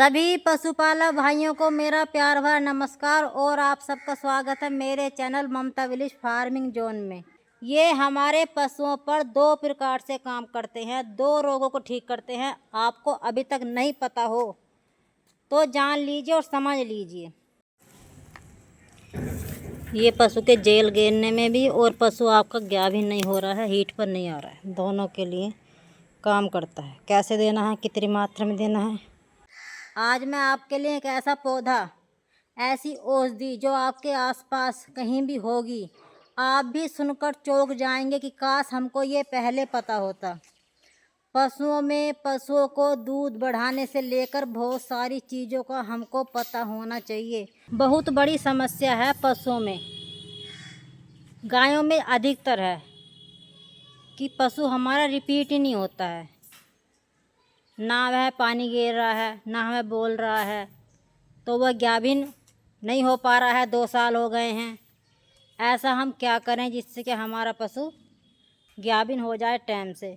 सभी पशुपालक भाइयों को मेरा प्यार भरा नमस्कार और आप सबका स्वागत है मेरे चैनल ममता विलेज फार्मिंग जोन में। ये हमारे पशुओं पर दो प्रकार से काम करते हैं, दो रोगों को ठीक करते हैं। आपको अभी तक नहीं पता हो तो जान लीजिए और समझ लीजिए। ये पशु के जेल गिरने में भी और पशु आपका गाभिन नहीं हो रहा है, हीट पर नहीं आ रहा है, दोनों के लिए काम करता है। कैसे देना है, कितनी मात्रा में देना है, आज मैं आपके लिए एक ऐसा पौधा, ऐसी औषधि जो आपके आसपास कहीं भी होगी, आप भी सुनकर चौंक जाएंगे कि काश हमको ये पहले पता होता। पशुओं को दूध बढ़ाने से लेकर बहुत सारी चीज़ों का हमको पता होना चाहिए। बहुत बड़ी समस्या है पशुओं में, गायों में अधिकतर है कि पशु हमारा रिपीट ही नहीं होता है। ना वह पानी गिर रहा है, ना वह बोल रहा है, तो वह गाभिन नहीं हो पा रहा है। 2 साल हो गए हैं। ऐसा हम क्या करें जिससे कि हमारा पशु गाभिन हो जाए टाइम से।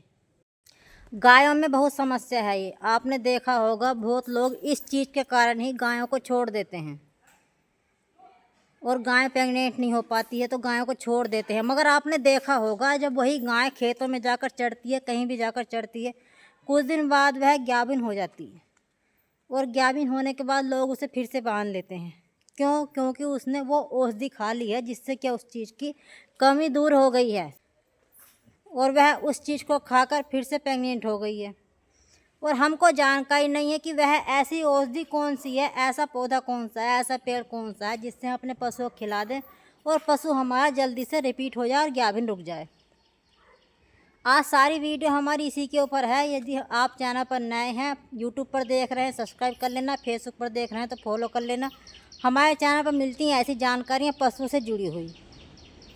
गायों में बहुत समस्या है ये, आपने देखा होगा। बहुत लोग इस चीज़ के कारण ही गायों को छोड़ देते हैं और गाय प्रेग्नेंट नहीं हो पाती है तो गायों को छोड़ देते हैं। मगर आपने देखा होगा, जब वही गाय खेतों में जाकर चढ़ती है, कहीं भी जाकर चढ़ती है, कुछ दिन बाद वह गाभिन हो जाती है और गाभिन होने के बाद लोग उसे फिर से बांध लेते हैं। क्यों? क्योंकि उसने वो औषधि खा ली है जिससे क्या उस चीज़ की कमी दूर हो गई है और वह उस चीज़ को खाकर फिर से प्रेग्नेंट हो गई है। और हमको जानकारी नहीं है कि वह ऐसी औषधि कौन सी है, ऐसा पौधा कौन सा है, ऐसा पेड़ कौन सा है जिससे हम अपने पशुओं को खिला दें और पशु हमारा जल्दी से रिपीट हो जाए और गाभिन रुक जाए। आज सारी वीडियो हमारी इसी के ऊपर है। यदि आप चैनल पर नए हैं, यूट्यूब पर देख रहे हैं, सब्सक्राइब कर लेना, फेसबुक पर देख रहे हैं तो फॉलो कर लेना। हमारे चैनल पर मिलती हैं ऐसी जानकारियाँ पशु से जुड़ी हुई,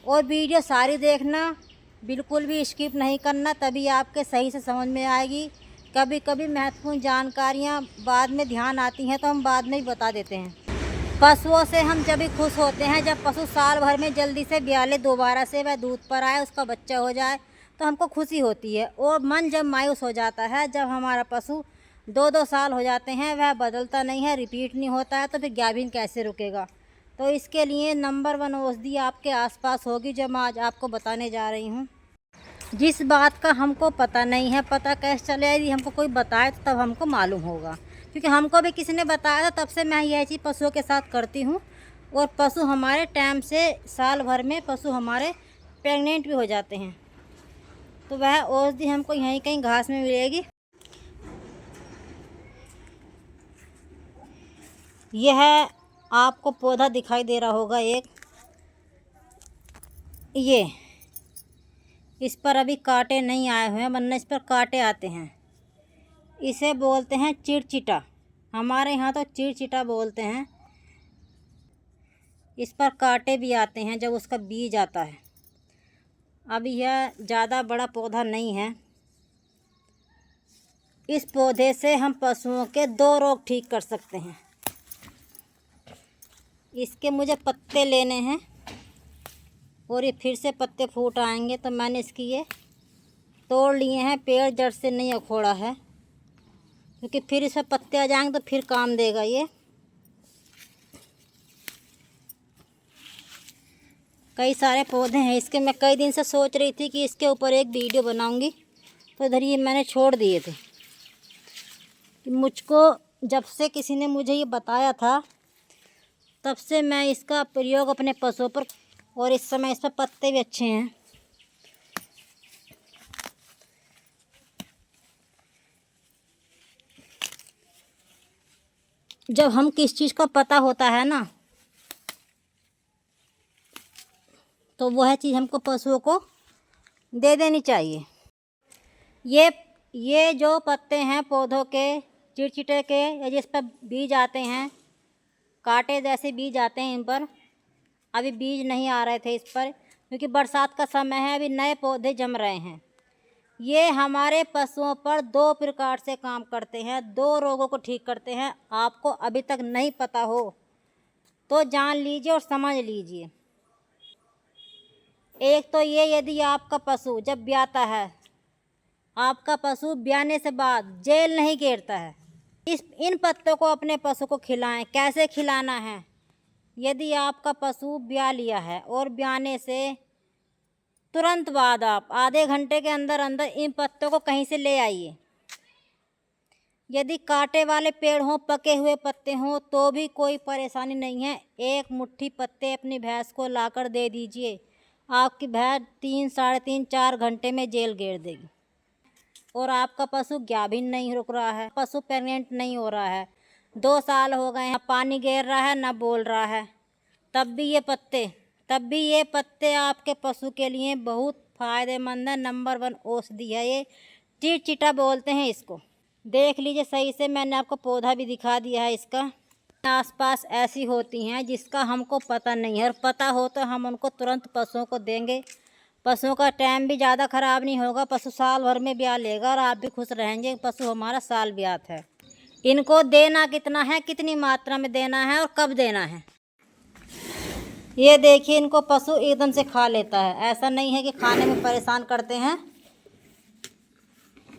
और वीडियो सारी देखना, बिल्कुल भी स्किप नहीं करना, तभी आपके सही से समझ में आएगी। कभी कभी महत्वपूर्ण जानकारियाँ बाद में ध्यान आती हैं तो हम बाद में ही बता देते हैं। पशुओं से हम जब भी खुश होते हैं जब पशु साल भर में जल्दी से ब्याह ले, दोबारा से वह दूध पर आए, उसका बच्चा हो जाए तो हमको खुशी होती है। और मन जब मायूस हो जाता है जब हमारा पशु 2-2 साल हो जाते हैं, वह बदलता नहीं है, रिपीट नहीं होता है, तो फिर गाभिन कैसे रुकेगा। तो इसके लिए नंबर 1 औषधि आपके आसपास होगी जो मैं आज आपको बताने जा रही हूँ। जिस बात का हमको पता नहीं है, पता कैसे चले, यदि हमको कोई बताए तो तब हमको मालूम होगा, क्योंकि हमको भी किसी ने बताया था, तब से मैं यह चीज़ पशुओं के साथ करती हूँ। और पशु हमारे टाइम से, साल भर में पशु हमारे प्रेग्नेंट भी हो जाते हैं। तो वह औषधि हमको यहीं कहीं घास में मिलेगी। यह आपको पौधा दिखाई दे रहा होगा एक, ये इस पर अभी कांटे नहीं आए हुए हैं, वरना इस पर कांटे आते हैं। इसे बोलते हैं चिड़चिटा, हमारे यहाँ तो चिड़चिटा बोलते हैं। इस पर कांटे भी आते हैं जब उसका बीज आता है। अब यह ज़्यादा बड़ा पौधा नहीं है। इस पौधे से हम पशुओं के 2 रोग ठीक कर सकते हैं। इसके मुझे पत्ते लेने हैं और ये फिर से पत्ते फूट आएंगे, तो मैंने इसकी ये तोड़ लिए हैं। पेड़ जड़ से नहीं उखोड़ा है, क्योंकि फिर इसमें पत्ते आ जाएंगे तो फिर काम देगा ये। कई सारे पौधे हैं इसके। मैं कई दिन से सोच रही थी कि इसके ऊपर एक वीडियो बनाऊंगी, तो इधर ये मैंने छोड़ दिए थे कि मुझको जब से किसी ने मुझे ये बताया था तब से मैं इसका प्रयोग अपने पशुओं पर, और इस समय इस पर पत्ते भी अच्छे हैं। जब हम किस चीज़ का पता होता है ना, तो वह चीज़ हमको पशुओं को दे देनी चाहिए। ये जो पत्ते हैं पौधों के, चिड़चिटे के, या जिस पर बीज आते हैं, कांटे जैसे बीज आते हैं इन पर, अभी बीज नहीं आ रहे थे इस पर, क्योंकि बरसात का समय है, अभी नए पौधे जम रहे हैं। ये हमारे पशुओं पर 2 प्रकार से काम करते हैं, 2 रोगों को ठीक करते हैं। आपको अभी तक नहीं पता हो तो जान लीजिए और समझ लीजिए। एक तो ये, यदि आपका पशु जब ब्याता है, आपका पशु ब्याने से बाद जेल नहीं घेरता है, इन पत्तों को अपने पशु को खिलाएं। कैसे खिलाना है? यदि आपका पशु ब्याह लिया है और ब्याने से तुरंत बाद आप आधे घंटे के अंदर अंदर इन पत्तों को कहीं से ले आइए। यदि कांटे वाले पेड़ हों, पके हुए पत्ते हों तो भी कोई परेशानी नहीं है। एक मुट्ठी पत्ते अपनी भैंस को लाकर दे दीजिए, आपकी भैंस 3, साढ़े 3, 4 घंटे में जेल घेर देगी। और आपका पशु गाभिन नहीं रुक रहा है, पशु प्रेग्नेंट नहीं हो रहा है, 2 साल हो गए हैं, पानी गिर रहा है, ना बोल रहा है, तब भी ये पत्ते आपके पशु के लिए बहुत फ़ायदेमंद है। नंबर 1 औषधि है ये। चिटचिटा बोलते हैं इसको। देख लीजिए सही से, मैंने आपको पौधा भी दिखा दिया है इसका। आसपास ऐसी होती हैं जिसका हमको पता नहीं है, और पता हो तो हम उनको तुरंत पशुओं को देंगे। पशुओं का टाइम भी ज़्यादा ख़राब नहीं होगा, पशु साल भर में ब्याह लेगा और आप भी खुश रहेंगे। पशु हमारा साल ब्यात है। इनको देना कितना है, कितनी मात्रा में देना है और कब देना है, ये देखिए। इनको पशु एकदम से खा लेता है, ऐसा नहीं है कि खाने में परेशान करते हैं।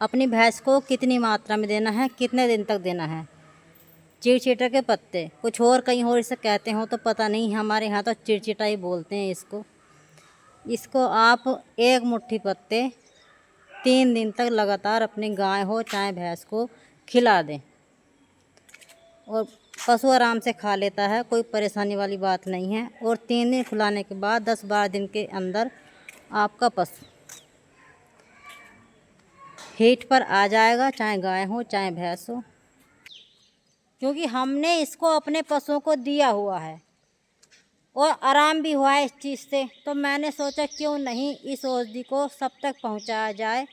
अपनी भैंस को कितनी मात्रा में देना है, कितने दिन तक देना है। चिड़चिटा के पत्ते, कुछ और कहीं और इसे कहते हो तो पता नहीं, हमारे यहाँ तो चिड़चिटा ही बोलते हैं इसको आप 1 मुट्ठी पत्ते 3 दिन तक लगातार अपनी गाय हो चाहे भैंस को खिला दें, और पशु आराम से खा लेता है, कोई परेशानी वाली बात नहीं है। और 3 दिन खिलाने के बाद 10-12 दिन के अंदर आपका पशु हीट पर आ जाएगा, चाहे गाय हो चाहे भैंस हो, क्योंकि हमने इसको अपने पशुओं को दिया हुआ है और आराम भी हुआ है इस चीज़ से। तो मैंने सोचा क्यों नहीं इस औषधि को सब तक पहुंचाया जाए।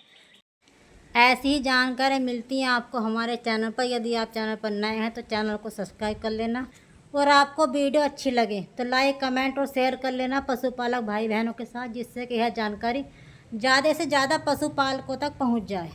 ऐसी ही जानकारी मिलती है आपको हमारे चैनल पर। यदि आप चैनल पर नए हैं तो चैनल को सब्सक्राइब कर लेना, और आपको वीडियो अच्छी लगे तो लाइक, कमेंट और शेयर कर लेना पशुपालक भाई बहनों के साथ, जिससे कि यह जानकारी ज़्यादा से ज़्यादा पशुपालकों तक पहुंच जाए।